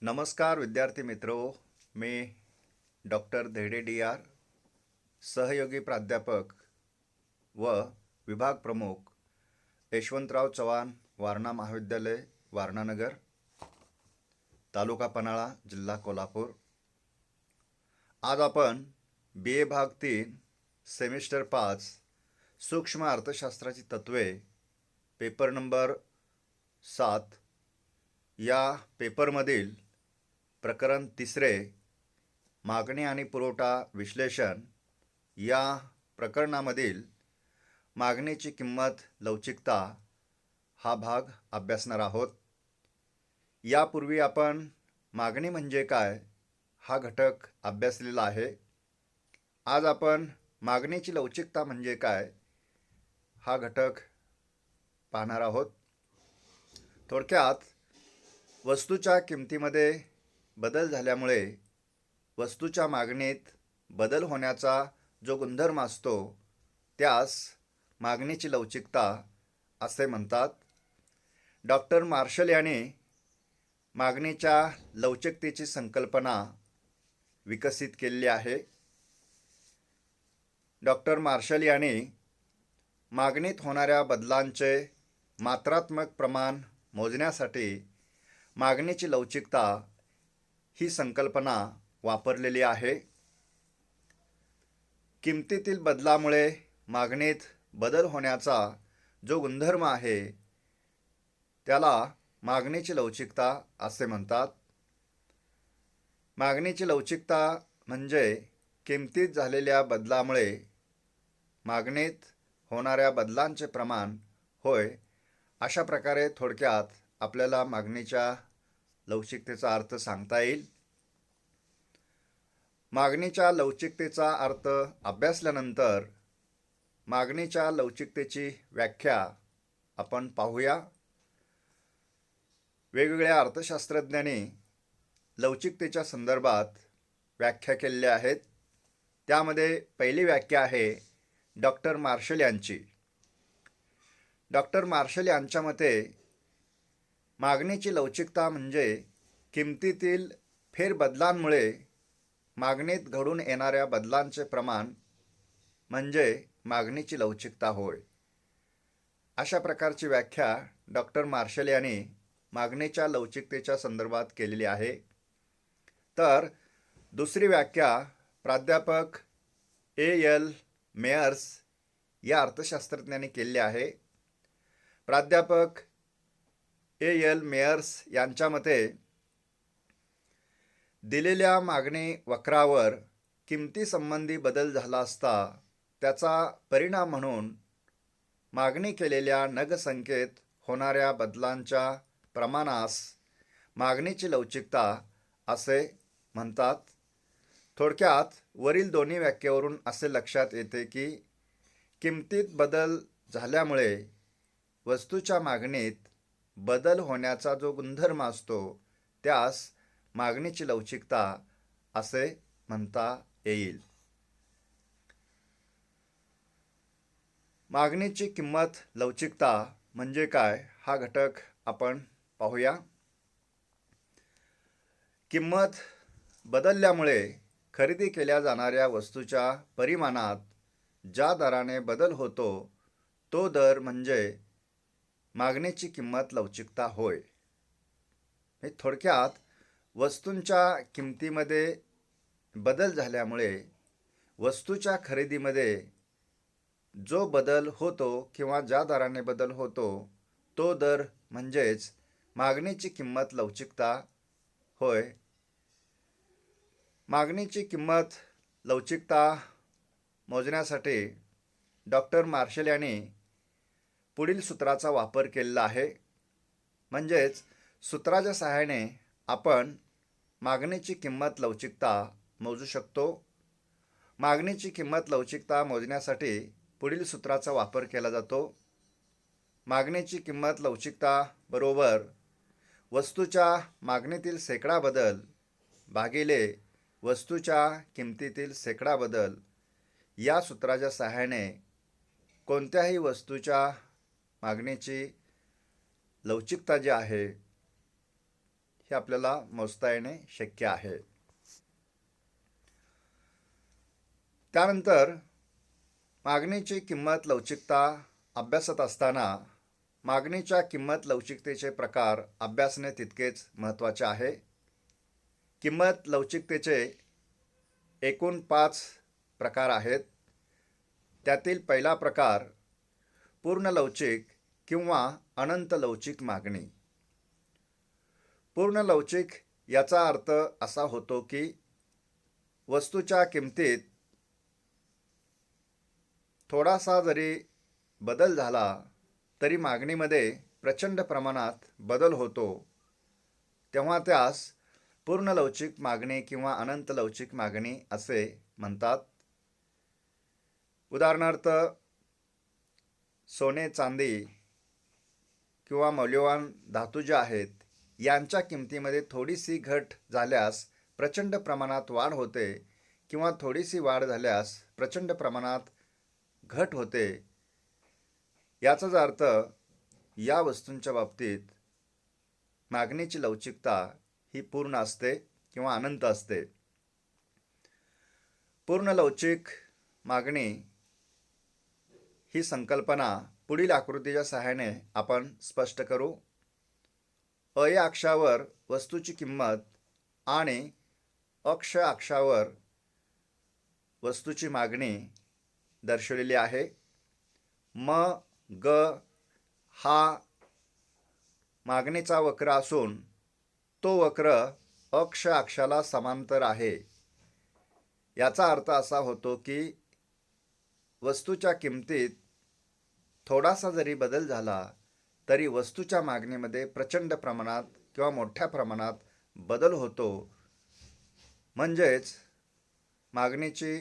नमस्कार विद्यार्थी मित्रो, मी डॉक्टर धेडे डी आर, सहयोगी प्राध्यापक व विभाग प्रमुख यशवंतराव चव्हाण वारणा महाविद्यालय वारणानगर, तालुका पन्हाळा, जिल्हा कोल्हापूर। आज आपण बी ए भाग 3 सेमिस्टर 5 सूक्ष्म अर्थशास्त्राची तत्वे पेपर नंबर 7 या पेपरमधील प्रकरण 3 मागणी आणि पुरवठा विश्लेषण या प्रकरणामधील मागणीची किंमत लवचिकता हा भाग अभ्यासणार आहोत। यापूर्वी आपण मागणी म्हणजे काय हा घटक अभ्यासलेला आहे। आज आपण मागणीची लवचिकता म्हणजे काय हा घटक पाहणार आहोत। थोडक्यात वस्तूच्या किमतीमध्ये बदल झाल्यामुळे वस्तूच्या मागणीत बदल होण्याचा जो गुणधर्म असतो त्यास मागणीची लवचिकता असे म्हणतात। डॉक्टर मार्शल यांनी मागणीच्या लवचिकतेची संकल्पना विकसित केलेली आहे। डॉक्टर मार्शल यांनी मागणीत होणाऱ्या बदलांचे मात्रात्मक प्रमाण मोजण्यासाठी मागणीची लवचिकता ही संकल्पना वापरलेली आहे। किमतीतील बदलामुळे मागणीत बदल होण्याचा जो गुणधर्म आहे त्याला मागणीची लवचिकता असे म्हणतात। मागणीची लवचिकता म्हणजे किमतीत झालेल्या बदलामुळे मागणीत होणाऱ्या बदलांचे प्रमाण होय। अशा प्रकारे थोडक्यात आपल्याला मागणीच्या लवचिकतेचा अर्थ सांगता येईल। मागणीच्या लवचिकतेचा अर्थ अभ्यासल्यानंतर मागणीच्या लवचिकतेची व्याख्या आपण पाहूया। वेगवेगळ्या अर्थशास्त्रज्ञांनी लवचिकतेच्या संदर्भात व्याख्या केलेल्या आहेत। त्यामध्ये पहिली व्याख्या आहे डॉक्टर मार्शल यांची। डॉक्टर मार्शल यांच्या मते मागणीची लवचिकता म्हणजे किमतीतील फेरबदलांमुळे मागणीत घडून येणाऱ्या बदलांचे प्रमाण म्हणजे मागणीची लवचिकता होय। अशा प्रकारची व्याख्या डॉक्टर मार्शल यांनी मागणीच्या लवचिकतेच्या संदर्भात केलेली आहे। तर दुसरी व्याख्या प्राध्यापक एल मेयर्स या अर्थशास्त्रज्ञांनी केलेली आहे। प्राध्यापक एल मेयर्स यांच्या मते दिलेल्या मागणी वक्रावर किमतीसंबंधी बदल झाला असता त्याचा परिणाम म्हणून मागणी केलेल्या नग संख्येत होणाऱ्या बदलांच्या प्रमाणास मागणीची लवचिकता असे म्हणतात। थोडक्यात वरील दोन्ही व्याख्येवरून असे लक्षात येते की किमतीत बदल झाल्यामुळे वस्तूच्या मागणीत बदल होण्याचा जो गुणधर्म असतो त्यास मागणीची लवचिकता असे म्हणता येईल। मागणीची किंमत लवचिकता म्हणजे काय हा घटक आपण पाहूया। किंमत बदलल्यामुळे खरेदी केल्या जाणाऱ्या वस्तूच्या परिमाणात ज्या दराने बदल होतो तो दर म्हणजे मागणीची किंमत लवचिकता होय। थोडक्यात वस्तूंच्या किमतीमध्ये बदल झाल्यामुळे वस्तूच्या खरेदीमध्ये जो बदल होतो किंवा ज्या दराने बदल होतो तो दर म्हणजेच मागणीची किंमत लवचिकता होय। मागणीची किंमत लवचिकता मोजण्यासाठी डॉक्टर मार्शल यांनी पुढील सूत्राचा वापर केलेला आहे। म्हणजेच सूत्राच्या सहाय्याने आपण मागणीची किंमत लवचिकता मोजू शकतो। मागणीची किंमत लवचिकता मोजण्यासाठी पुढील सूत्राचा वापर केला जातो। मागणीची किंमत लवचिकता बरोबर वस्तूच्या मागणीतील शेकडा बदल भागिले वस्तूच्या किमतीतील शेकडा बदल या सूत्राच्या सहाय्याने कोणत्याही वस्तूच्या मागणीची लवचिकता जी आहे हे आपल्याला मोजता येणे शक्य आहे. त्यानंतर मागणीची किंमत लवचिकता अभ्यासत असताना मागणीच्या किंमत लवचिकतेचे प्रकार अभ्यासणे तितकेच महत्त्वाचे आहे. किंमत लवचिकतेचे एकूण 5 प्रकार आहेत. त्यातील पहिला प्रकार पूर्ण लवचिक किंवा अनंत लवचिक मागणी. पूर्ण लवचिक याचा अर्थ असा होतो की वस्तूच्या किमतीत थोडासा जरी बदल झाला तरी मागणीमध्ये प्रचंड प्रमाणात बदल होतो, तेव्हा त्यास पूर्ण लवचिक मागणी किंवा अनंत लवचिक मागणी असे म्हणतात. उदाहरणार्थ सोने, चांदी किंवा मौल्यवान धातू जे आहेत यांच्या किमतीमध्ये थोडीशी घट झाल्यास प्रचंड प्रमाणात वाढ होते किंवा थोडीशी वाढ झाल्यास प्रचंड प्रमाणात घट होते. याचाच अर्थ या वस्तूंच्या बाबतीत मागणीची लवचिकता ही पूर्ण असते किंवा अनंत असते. पूर्ण लवचिक मागणी ही संकल्पना पुढील आकृतीच्या सहाय्याने आपण स्पष्ट करू. या अक्षावर वस्तूची किंमत आणि अक्ष अक्षावर वस्तूची मागणी दर्शवलेली आहे. ग हा मागणीचा वक्र असून तो वक्र अक्ष अक्षाला समांतर आहे. याचा अर्थ असा होतो की वस्तूच्या किमतीत थोडासा जरी बदल झाला तरी वस्तूच्या मागणीमध्ये प्रचंड प्रमाणात किंवा मोठ्या प्रमाणात बदल होतो. म्हणजेच मागणीची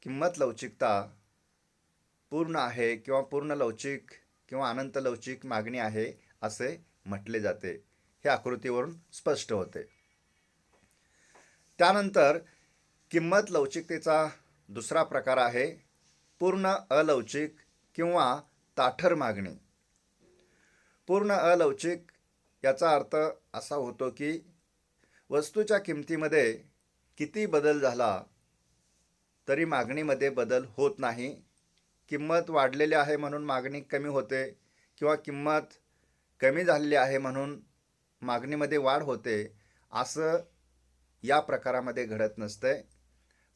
किंमत लवचिकता पूर्ण आहे किंवा पूर्ण लवचिक किंवा अनंत लवचिक मागणी आहे असे म्हटले जाते. हे आकृतीवरून स्पष्ट होते. त्यानंतर किंमत लवचिकतेचा दुसरा प्रकार आहे पूर्ण अलवचिक किंवा ताठर मागणी. पूर्ण अलवचिक याचा अर्थ असा होतो की वस्तूच्या किमतीमध्ये किती बदल झाला तरी मागणीमध्ये बदल होत नाही. किंमत वाढलेली आहे म्हणून मागणी कमी होते किंवा किंमत कमी झालेली आहे म्हणून मागणीमध्ये वाढ होते असं या प्रकारामध्ये घडत नसते.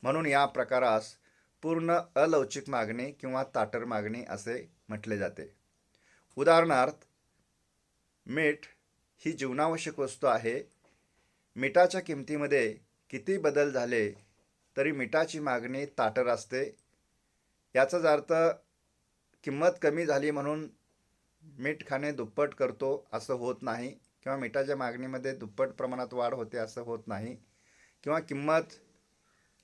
म्हणून या प्रकारास पूर्ण अलवचिक मागणी किंवा ताठर मागणी असे म्हटले जाते. उदाहरणार्थ मीठ ही जीवनावश्यक वस्तू आहे. मिठाच्या किमतीमध्ये किती बदल झाले तरी मिठाची मागणी ताठर असते. याचाच अर्थ किंमत कमी झाली म्हणून मीठ खाणे दुप्पट करतो असं होत नाही किंवा मिठाच्या मागणीमध्ये दुप्पट प्रमाणात वाढ होते असं होत नाही किंवा किंमत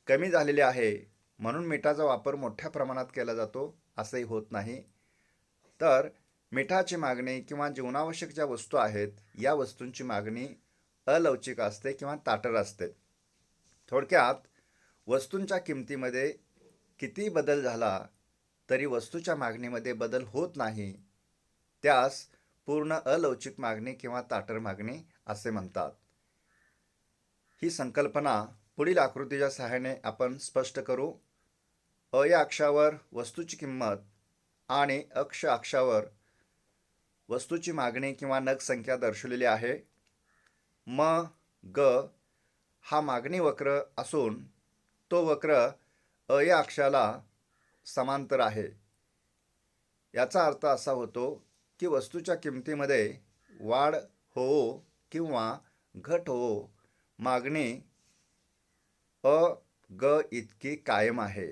कमी झालेली आहे म्हणून मिठाचा वापर मोठ्या प्रमाणात केला जातो असंही होत नाही. तर मिठाची मागणी किंवा जीवनावश्यक ज्या वस्तू आहेत या वस्तूंची मागणी अलवचिक असते किंवा ताठर असते. थोडक्यात वस्तूंच्या किमतीमध्ये किती बदल झाला तरी वस्तूच्या मागणीमध्ये बदल होत नाही, त्यास पूर्ण अलवचिक मागणी किंवा ताठर मागणी असे म्हणतात. ही संकल्पना पुढील आकृतीच्या सहाय्याने आपण स्पष्ट करू. या अक्षावर वस्तूची किंमत आणि अक्ष अक्षावर वस्तूची मागणी किंवा नग संख्या दर्शवलेली आहे. ग हा मागणी वक्र असून तो वक्र या अक्षाला समांतर आहे. याचा अर्थ असा होतो की वस्तूच्या किमतीमध्ये वाढ हो किंवा घट हो मागणी ग इतकी कायम आहे.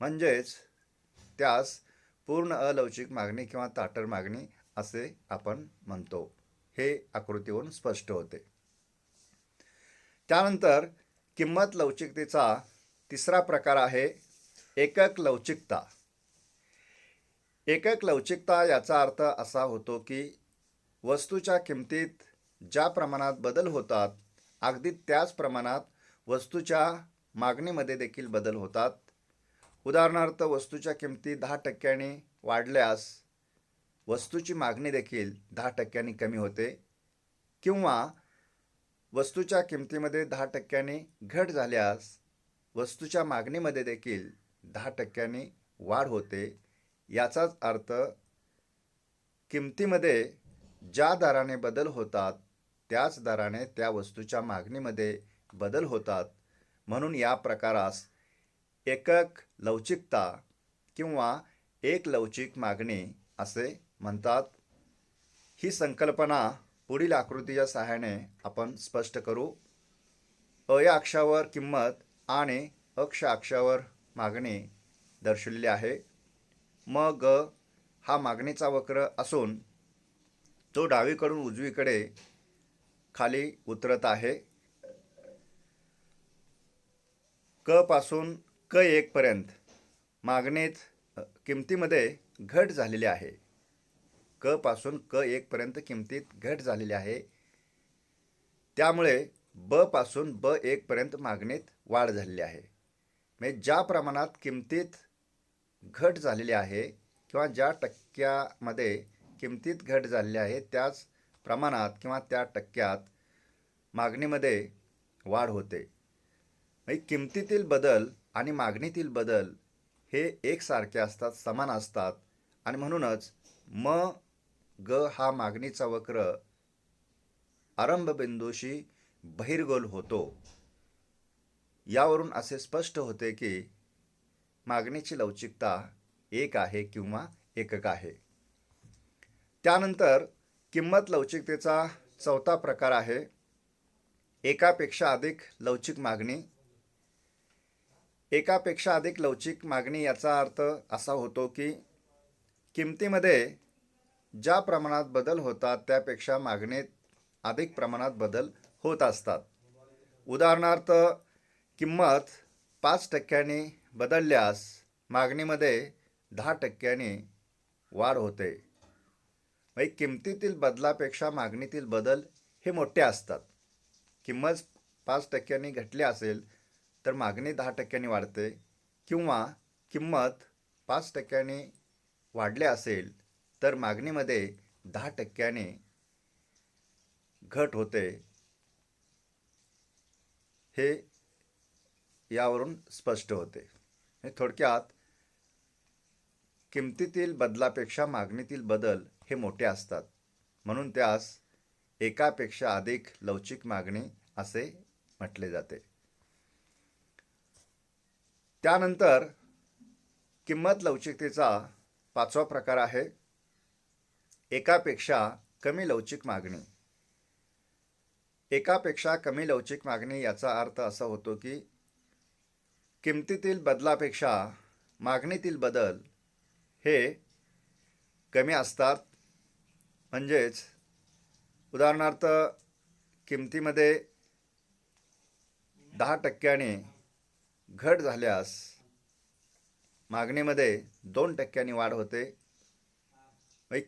म्हणजेच त्यास पूर्ण अलवचिक मागणी किंवा ताठर मागणी असे आपण म्हणतो. हे आकृतीवरून स्पष्ट होते. त्यानंतर किंमत लवचिकतेचा तिसरा प्रकार आहे एकक लवचिकता. एकक लवचिकता याचा अर्थ असा होतो की वस्तूच्या किमतीत ज्या प्रमाणात बदल होतात अगदी त्याच प्रमाणात वस्तूच्या मागणीमध्ये देखील बदल होतात. उदाहरणार्थ वस्तूच्या किमती 10% वाढल्यास वस्तूची मागणी देखील 10% कमी होते. किंवा वस्तूच्या किमतीमध्ये 10% घट झाल्यास वस्तूच्या मागणीमध्ये देखील 10% वाढ होते. याचाच अर्थ किमतीमध्ये ज्या दराने बदल होतात त्याच दराने त्या वस्तूच्या मागणीमध्ये बदल होतात. म्हणून या प्रकारास एकक लवचिकता किंवा एक लवचिक मागणी असे म्हणतात. ही संकल्पना पुढील आकृतीच्या सहाय्याने आपण स्पष्ट करू. या अक्षावर किंमत आणि अक्ष अक्षावर मागणी दर्शवलेली आहे. मग हा मागणीचा वक्र असून तो डावीकडून उजवीकडे खाली उतरत आहे. क पासून K1 पर्यंत मागणीत किमतीमध्ये घट झालेली आहे. क पासून K1 पर्यंत किमतीत घट झालेली आहे. त्यामुळे ब पासून B1 पर्यंत मागणीत वाढ झालेली आहे. म्हणजे ज्या प्रमाणात किमतीत घट झालेली आहे किंवा ज्या टक्क्यामध्ये किमतीत घट झालेली आहे त्याच प्रमाणात किंवा त्या टक्क्यात मागणीमध्ये वाढ होते. म्हणजे किमतीतील बदल आणि मागणीतील बदल हे एकसारखे असतात, समान असतात आणि म्हणूनच ग हा मागणीचा वक्र आरंभबिंदूशी बहिर्गोल होतो. यावरून असे स्पष्ट होते की मागणीची लवचिकता 1 आहे किंवा एकक आहे. त्यानंतर किंमत लवचिकतेचा चौथा प्रकार आहे एकापेक्षा अधिक लवचिक मागणी. एकापेक्षा अधिक लवचिक मागणी याचा अर्थ असा होतो की किमतीमध्ये ज्या प्रमाणात बदल होतात त्यापेक्षा मागणीत अधिक प्रमाणात बदल होत असतात. उदाहरणार्थ किंमत 5% बदलल्यास मागणीमध्ये 10% वाढ होते. म्हणजे किमतीतील बदलापेक्षा मागणीतील बदल हे मोठे असतात. किंमत 5% घटली असेल तर मागणी 10% वाढते किंवा किंमत 5% वाढले असेल तर मागणीमध्ये 10% घट होते. हे यावरून स्पष्ट होते. थोडक्यात किमतीतील बदलापेक्षा मागणीतील बदल हे मोठे असतात म्हणून त्यास एकापेक्षा अधिक लवचिक मागणी असे म्हटले जाते. त्यानंतर किंमत लवचिकतेचा पाचवा प्रकार आहे एकापेक्षा कमी लवचिक मागणी. एकापेक्षा कमी लवचिक मागणी याचा अर्थ असा होतो की किमतीतील बदलापेक्षा मागणीतील बदल हे कमी असतात. म्हणजेच उदाहरणार्थ किमतीमध्ये 10% घट झाल्यास मागणीमध्ये 2% वाढ होते.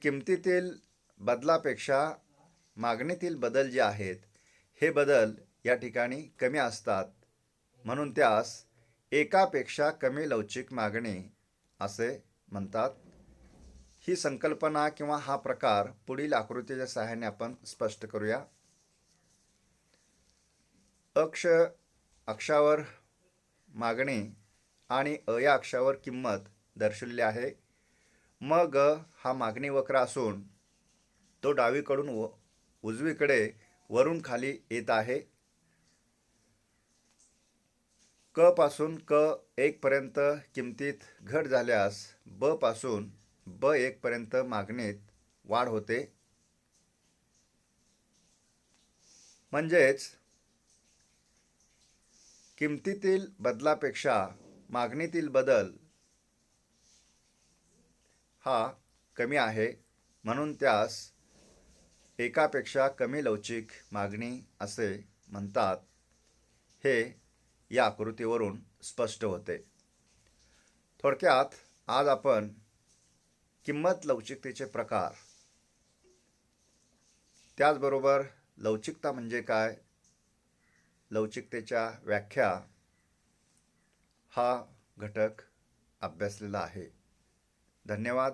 किमतीतील बदलापेक्षा मागणीतील बदल जे आहेत हे बदल या ठिकाणी कमी असतात म्हणून त्यास एकापेक्षा कमी लवचिक मागणी असे म्हणतात. ही संकल्पना किंवा हा प्रकार पुढील आकृतीच्या सहाय्याने आपण स्पष्ट करूया. अक्षावर मागणी आणि या अक्षावर किंमत दर्शवलेली आहे. मग हा मागणी वक्र असून तो डावीकडून उजवीकडे वरून खाली येत आहे. क पासून K1 पर्यंत किमतीत घट झाल्यास ब पासून B1 पर्यंत मागणीत वाढ होते. म्हणजेच किमतीतील बदलापेक्षा मागणीतील बदल हा कमी आहे म्हणून त्यास एकापेक्षा कमी लवचिक मागणी असे म्हणतात. हे या आकृतीवरून स्पष्ट होते. थोडक्यात आज आपण किंमत लवचिकतेचे प्रकार, त्याचबरोबर लवचिकता म्हणजे काय, लवचिकतेच्या व्याख्या हा घटक अभ्यासलेला आहे. धन्यवाद.